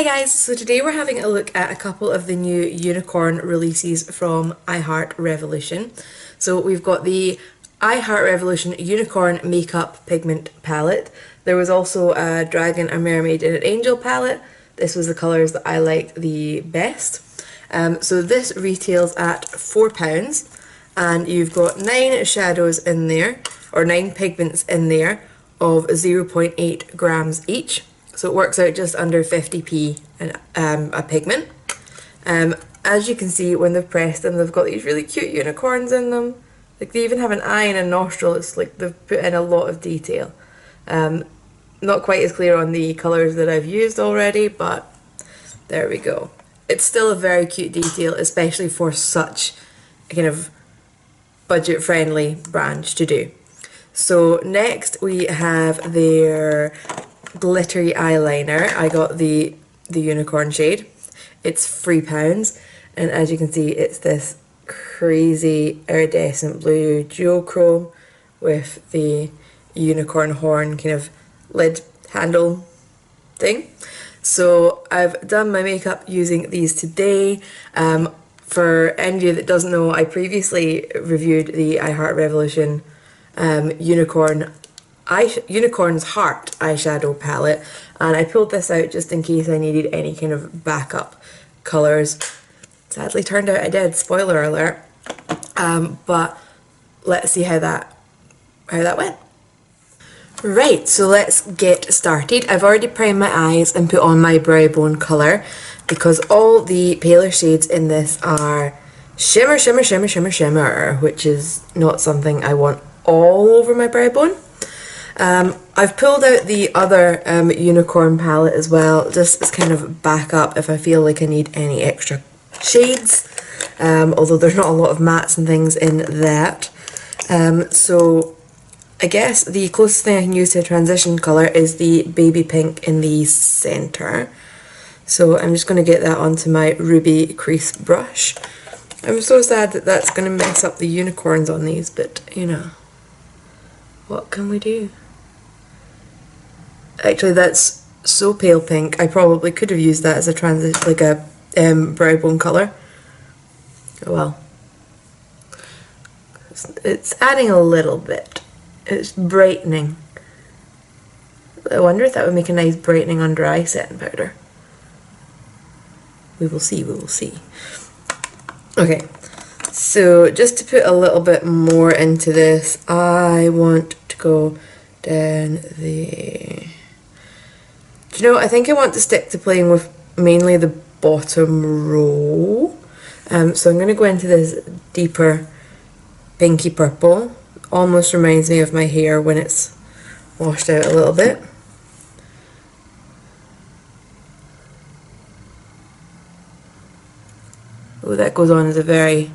Hi guys, so today we're having a look at a couple of the new unicorn releases from iHeart Revolution. So we've got the iHeart Revolution Unicorn Makeup Pigment Palette. There was also a Dragon, a Mermaid and an Angel palette. This was the colours that I liked the best. So this retails at £4 and you've got 9 shadows in there, or 9 pigments in there of 0.8 grams each. So it works out just under 50p a pigment. As you can see, when they've pressed them, they've got these really cute unicorns in them. Like they even have an eye and a nostril. It's like they've put in a lot of detail. Not quite as clear on the colours that I've used already, but there we go. It's still a very cute detail, especially for such a kind of budget-friendly brand to do. So next we have their glittery eyeliner. I got the unicorn shade. It's £3 and as you can see it's this crazy iridescent blue duochrome with the unicorn horn kind of lid handle thing. So I've done my makeup using these today. For any of you that doesn't know, I previously reviewed the iHeart Revolution Unicorn's Heart eyeshadow palette, and I pulled this out just in case I needed any kind of backup colours. Sadly turned out I did, spoiler alert, but let's see how that went. Right, so let's get started. I've already primed my eyes and put on my brow bone colour because all the paler shades in this are shimmer, shimmer, shimmer, shimmer, shimmer, which is not something I want all over my brow bone. I've pulled out the other unicorn palette as well, just as kind of backup if I feel like I need any extra shades, although there's not a lot of mattes and things in that. So I guess the closest thing I can use to a transition colour is the baby pink in the centre. So I'm just going to get that onto my ruby crease brush. I'm so sad that that's going to mess up the unicorns on these, but you know, what can we do? Actually, that's so pale pink. I probably could have used that as a transition, like a brow bone colour. Oh well. It's adding a little bit. It's brightening. I wonder if that would make a nice brightening under eye setting powder. We will see, we will see. Okay, so just to put a little bit more into this, I want to go down the... Do you know, I think I want to stick to playing with mainly the bottom row. So I'm going to go into this deeper pinky purple. Almost reminds me of my hair when it's washed out a little bit. Oh, that goes on as a very,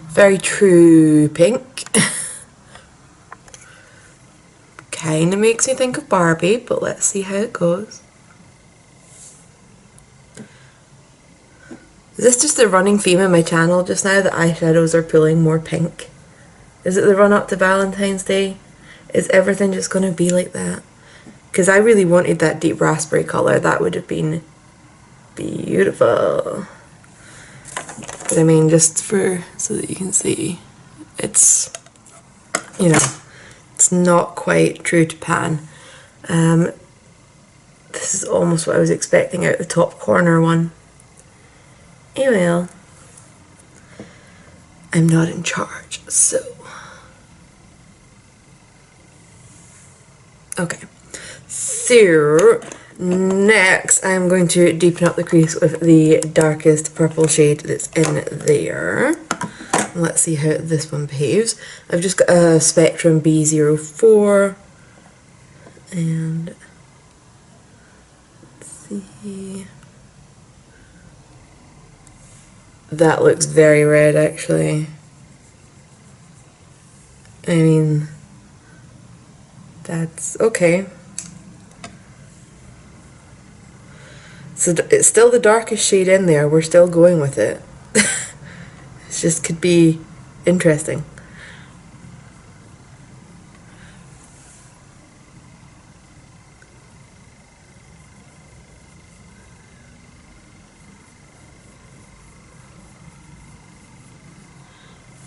very true pink. Kind of makes me think of Barbie, but let's see how it goes. Is this just a running theme on my channel just now that eyeshadows are pulling more pink? Is it the run up to Valentine's Day? Is everything just going to be like that? Because I really wanted that deep raspberry colour. That would have been beautiful. But I mean, just for so that you can see, it's, you know, it's not quite true to pan. This is almost what I was expecting out the top corner one. Eh well, I'm not in charge, so. Okay, so next I'm going to deepen up the crease with the darkest purple shade that's in there. Let's see how this one behaves. I've just got a Spectrum B04 and let's see. That looks very red actually. I mean, that's okay. So it's still the darkest shade in there. We're still going with it. It just could be interesting.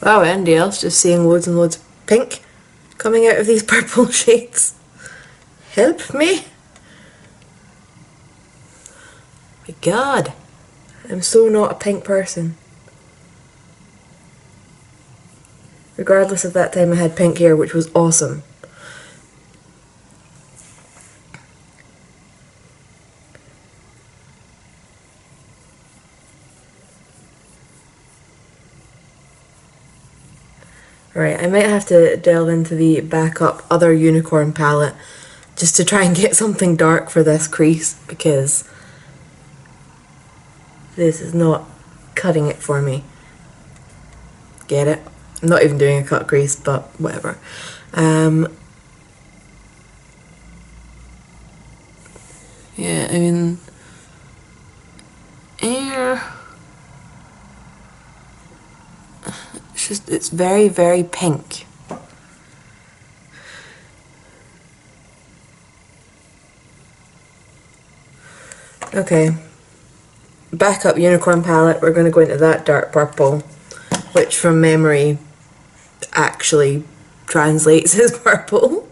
Wow, anybody else just seeing loads and loads of pink coming out of these purple shades? Help me! My God, I'm so not a pink person. Regardless of that time I had pink hair, which was awesome. Right, I might have to delve into the backup other unicorn palette just to try and get something dark for this crease, because this is not cutting it for me. Get it? I'm not even doing a cut crease, but whatever. Yeah, I mean, it's very, very pink. Okay, backup unicorn palette, we're going to go into that dark purple, which from memory actually translates as purple.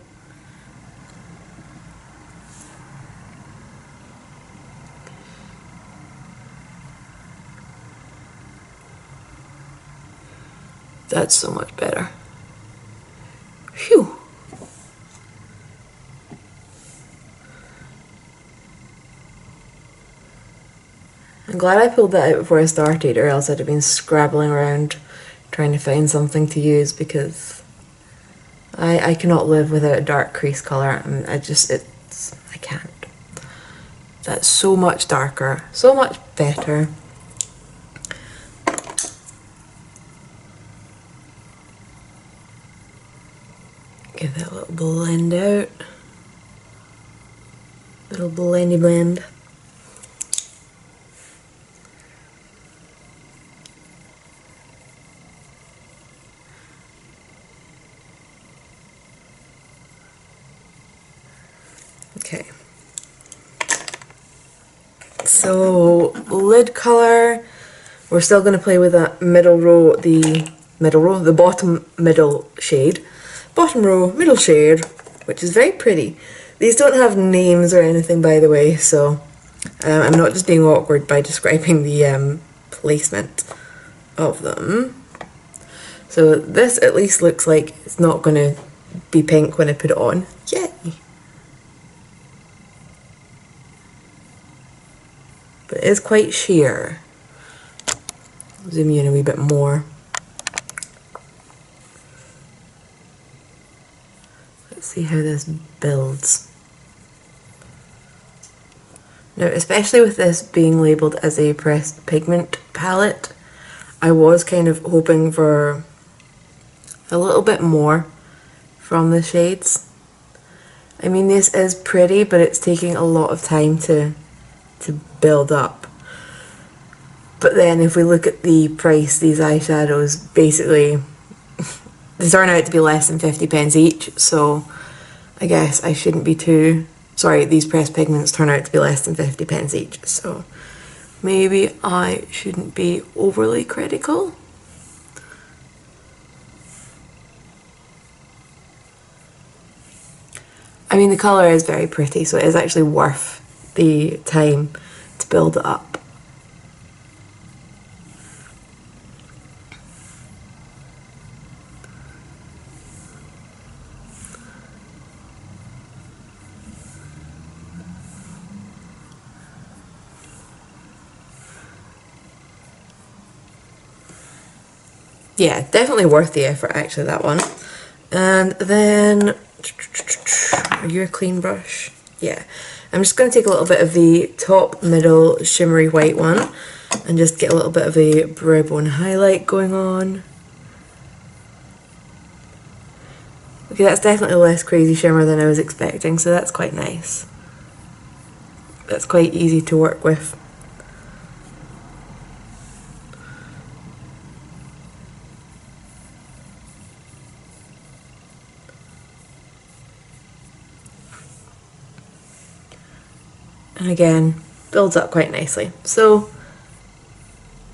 That's so much better. Phew. I'm glad I pulled that out before I started, or else I'd have been scrabbling around trying to find something to use, because I cannot live without a dark crease colour. I can't. That's so much darker, so much better. Give that a little blend out. Little blendy blend. Okay. So lid colour, we're still going to play with that the bottom middle shade. Bottom row, middle shade, which is very pretty. These don't have names or anything, by the way, so I'm not just being awkward by describing the placement of them. So this at least looks like it's not going to be pink when I put it on. Yay! But it is quite sheer. Zoom you in a wee bit more. Let's see how this builds. Now, especially with this being labelled as a pressed pigment palette, I was kind of hoping for a little bit more from the shades. I mean, this is pretty, but it's taking a lot of time to build up. But then if we look at the price, these eyeshadows basically they turn out to be less than 50p each, so I guess I shouldn't be too... Sorry, these pressed pigments turn out to be less than 50p each, so maybe I shouldn't be overly critical. I mean, the colour is very pretty, so it is actually worth the time to build it up. Yeah, definitely worth the effort, actually, that one. And then, are you a clean brush? Yeah. I'm just going to take a little bit of the top middle shimmery white one and just get a little bit of a brow bone highlight going on. Okay, that's definitely less crazy shimmer than I was expecting, so that's quite nice. That's quite easy to work with. And again, builds up quite nicely. So,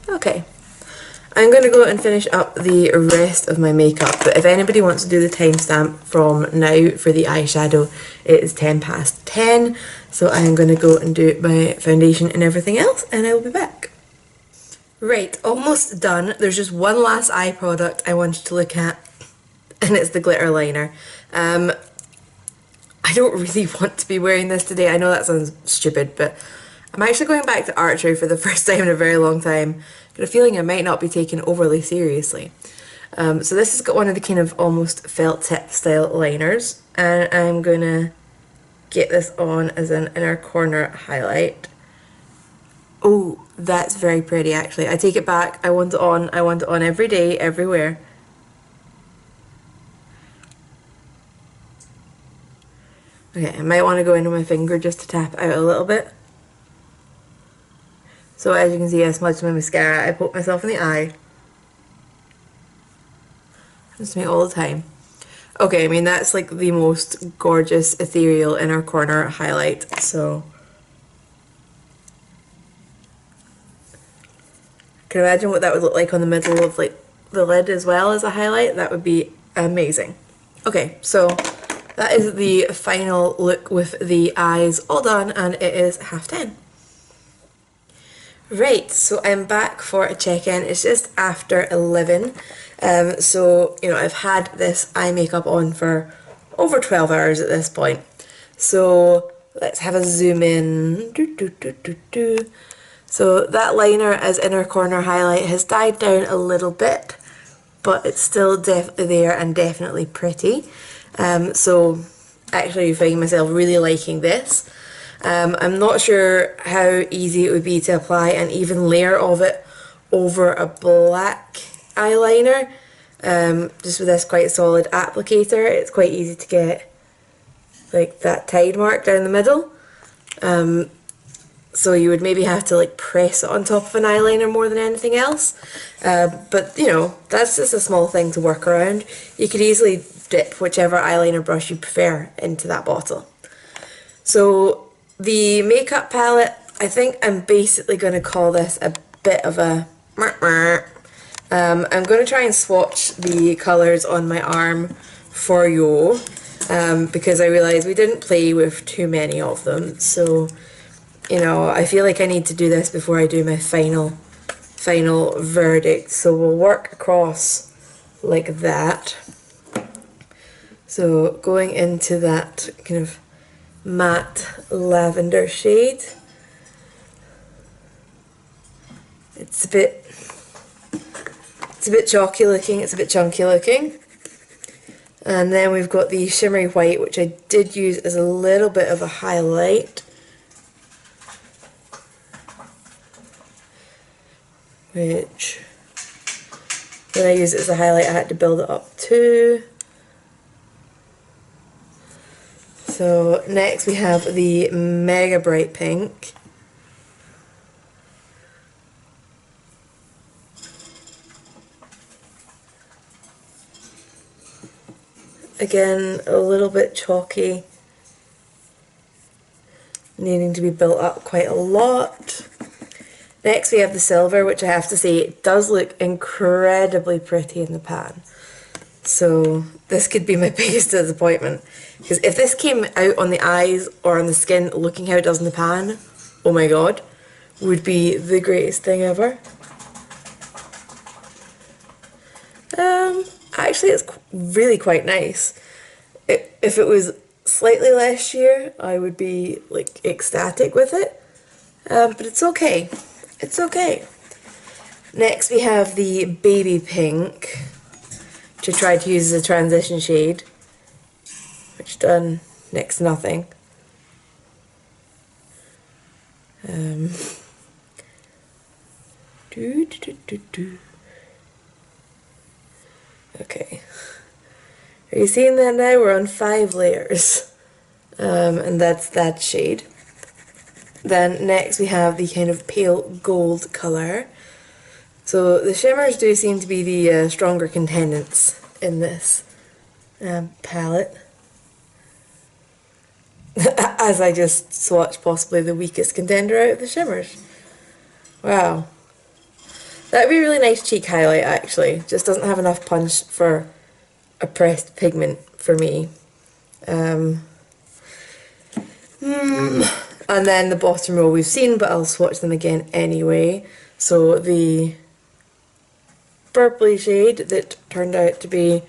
okay. I'm going to go and finish up the rest of my makeup, but if anybody wants to do the timestamp from now for the eyeshadow, it is 10 past 10, so I'm going to go and do my foundation and everything else, and I will be back. Right, almost done. There's just one last eye product I wanted to look at, and it's the glitter liner. I don't really want to be wearing this today. I know that sounds stupid, but I'm actually going back to archery for the first time in a very long time. I've got a feeling I might not be taken overly seriously. So this has got one of the kind of almost felt tip style liners, and I'm going to get this on as an inner corner highlight. Oh, that's very pretty actually. I take it back. I want it on. I want it on every day, everywhere. Okay, I might want to go into my finger just to tap out a little bit. So as you can see, I smudged my mascara. I poked myself in the eye. Just me all the time. Okay, I mean that's like the most gorgeous ethereal inner corner highlight, so can you imagine what that would look like on the middle of like the lid as well as a highlight? That would be amazing. Okay, so that is the final look with the eyes all done, and it is 10:30. Right, so I'm back for a check-in. It's just after 11. So, you know, I've had this eye makeup on for over 12 hours at this point. So let's have a zoom in. So that liner as inner corner highlight has died down a little bit, but it's still definitely there and definitely pretty. So actually I find myself really liking this. I'm not sure how easy it would be to apply an even layer of it over a black eyeliner. Just with this quite solid applicator, it's quite easy to get like that tide mark down the middle. So you would maybe have to like press it on top of an eyeliner more than anything else. But you know, that's just a small thing to work around. You could easily dip whichever eyeliner brush you prefer into that bottle. So the makeup palette, I think I'm basically going to call this a bit of a I'm going to try and swatch the colours on my arm for you, because I realised we didn't play with too many of them, so you know, I feel like I need to do this before I do my final verdict. So we'll work across like that. So going into that kind of matte lavender shade. It's a bit chalky looking, it's a bit chunky looking. And then we've got the shimmery white, which I did use as a little bit of a highlight. Which, when I used it as a highlight, I had to build it up too. So next we have the Mega Bright Pink. Again, a little bit chalky, needing to be built up quite a lot. Next we have the silver, which I have to say it does look incredibly pretty in the pan. So this could be my biggest disappointment, because if this came out on the eyes or on the skin looking how it does in the pan, oh my god, would be the greatest thing ever. Actually it's really quite nice. If it was slightly less sheer, I would be like ecstatic with it, but it's okay. It's okay. Next we have the Baby Pink, which I tried to use as a transition shade, which done next to nothing. Okay. Are you seeing that now? We're on 5 layers. And that's that shade. Then next we have the kind of pale gold colour. So the shimmers do seem to be the stronger contendants in this palette. As I just swatched possibly the weakest contender out of the shimmers. Wow. That would be a really nice cheek highlight actually. Just doesn't have enough punch for a pressed pigment for me. And then the bottom row we've seen, but I'll swatch them again anyway. So the purpley shade that turned out to be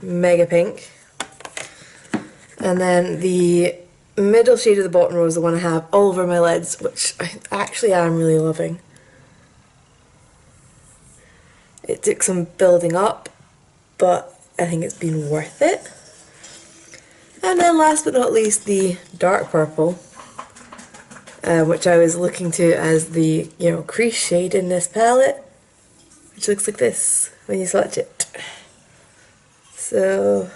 mega pink. And then the middle shade of the bottom row is the one I have all over my lids, which I actually am really loving. It took some building up, but I think it's been worth it. And then last but not least, the dark purple, which I was looking to as the, you know, crease shade in this palette, which looks like this when you swatch it. So,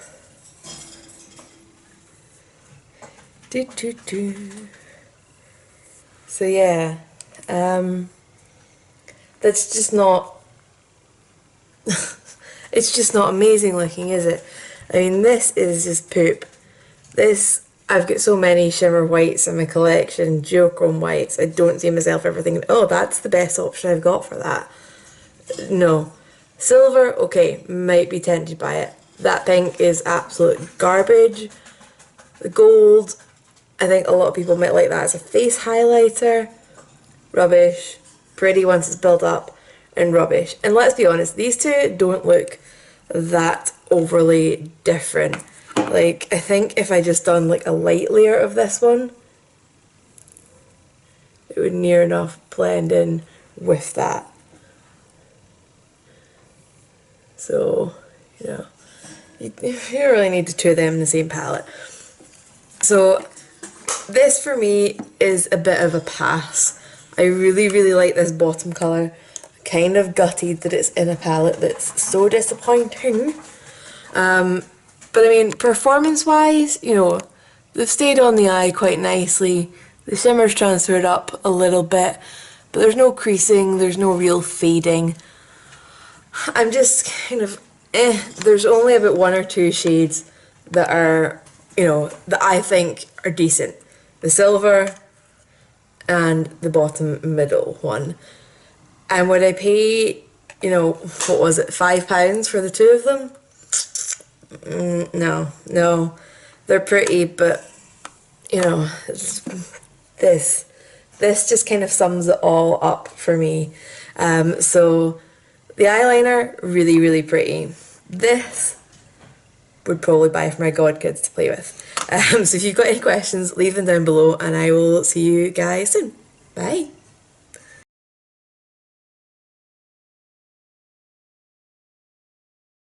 so yeah, that's just not, it's just not amazing looking, is it? I mean, this is just poop. This, I've got so many shimmer whites in my collection, duochrome whites, I don't see myself ever thinking, oh, that's the best option I've got for that. No. Silver, okay, might be tempted by it. That pink is absolute garbage. The gold, I think a lot of people might like that as a face highlighter. Rubbish. Pretty once it's built up, and rubbish. And let's be honest, these two don't look that overly different. Like, I think if I just done like a light layer of this one, it would near enough blend in with that. So, you know, you don't really need the two of them in the same palette. So, this for me is a bit of a pass. I really, really like this bottom colour. Kind of gutted that it's in a palette that's so disappointing. But I mean, performance-wise, you know, they've stayed on the eye quite nicely. The shimmer's transferred up a little bit, but there's no creasing, there's no real fading. I'm just kind of, there's only about one or two shades that are, you know, that I think are decent. The silver and the bottom middle one. And would I pay, you know, what was it, £5 for the two of them? No. They're pretty, but, you know, this just kind of sums it all up for me. So, the eyeliner, really, really pretty. This would probably buy for my godkids to play with. So if you've got any questions, leave them down below and I will see you guys soon. Bye.